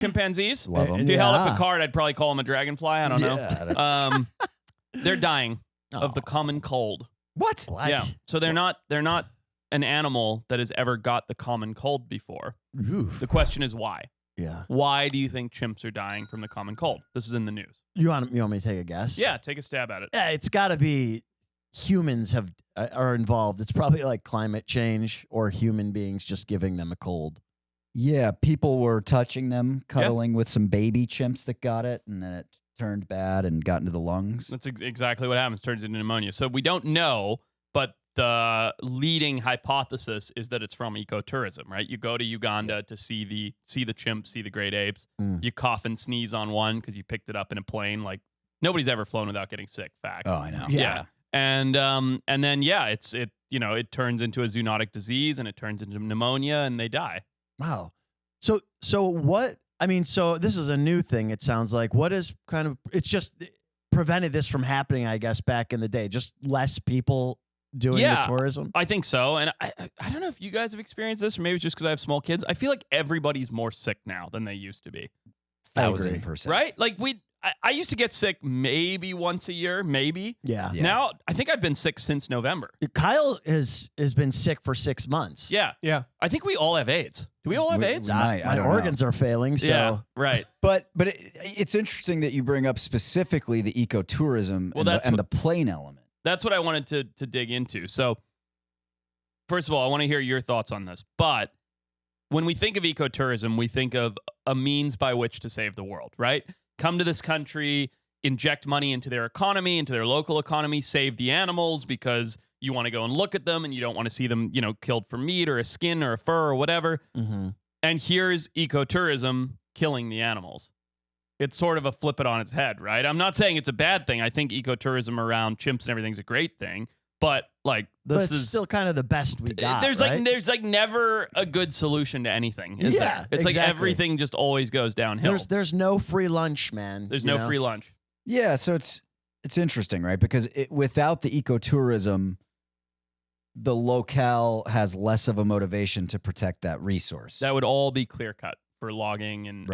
Chimpanzees? Love them. If you held up a card, I'd probably call them a dragonfly. I don't know. They're dying of the common cold. What? Yeah. So they're not an animal that has ever got the common cold before. Oof. The question is why? Yeah. Why do you think chimps are dying from the common cold? This is in the news. You want me to take a guess? Yeah, take a stab at it. Yeah, it's got to be humans are involved. It's probably like climate change or human beings just giving them a cold. Yeah, people were touching them, cuddling with some baby chimps that got it, and then it turned bad and got into the lungs. That's exactly what happens. Turns into pneumonia. So we don't know, but the leading hypothesis is that it's from ecotourism, right? You go to Uganda to see the chimps, see the great apes. You cough and sneeze on one because you picked it up in a plane. Like nobody's ever flown without getting sick. Fact. Oh, I know. Yeah. And then it turns into a zoonotic disease and it turns into pneumonia and they die. Wow. So what? I mean, so this is a new thing. It sounds like what is kind of it's just prevented this from happening. I guess back in the day, just less people doing the tourism. I think so. And I don't know if you guys have experienced this, or maybe it's just because I have small kids. I feel like everybody's more sick now than they used to be. 1,000%. Right? Like I used to get sick maybe once a year, maybe. Yeah. Now I think I've been sick since November. Kyle has been sick for 6 months. Yeah. Yeah. I think we all have AIDS. Do we all have AIDS? My organs are failing. So Yeah, right. But it's interesting that you bring up specifically the ecotourism and the plane element. That's what I wanted to dig into. So, first of all, I want to hear your thoughts on this. But when we think of ecotourism, we think of a means by which to save the world, right? Come to this country, inject money into their economy, into their local economy, save the animals because you want to go and look at them and you don't want to see them, killed for meat or a skin or a fur or whatever. Mm-hmm. And here's ecotourism killing the animals. It's sort of a flip it on its head, right? I'm not saying it's a bad thing. I think ecotourism around chimps and everything's a great thing, but this is still kind of the best we got. There's right? never a good solution to anything, is there? It's exactly. like everything just always goes downhill. There's no free lunch, man. There's no free lunch. Yeah, so it's interesting, right? Because without the ecotourism, the locale has less of a motivation to protect that resource. That would all be clear cut for logging and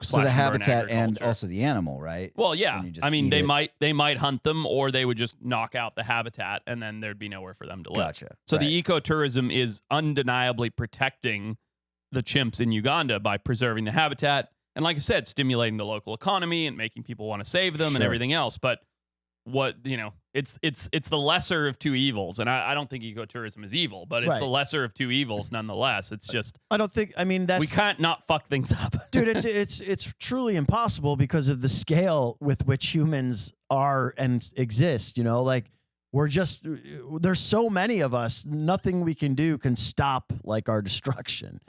so the habitat and agriculture. also the animal, right? Well, yeah. And you just I mean, eat they might hunt them, or they would just knock out the habitat, and then there'd be nowhere for them to live. Gotcha. So Right. the ecotourism is undeniably protecting the chimps in Uganda by preserving the habitat, and like I said, stimulating the local economy and making people want to save them and Sure. everything else. But it's the lesser of two evils, and I don't think ecotourism is evil, but it's Right. the lesser of two evils nonetheless. It's just I don't think. I mean, we can't not fuck things up, dude. It's truly impossible because of the scale with which humans are and exist. There's so many of us. Nothing we can do can stop our destruction.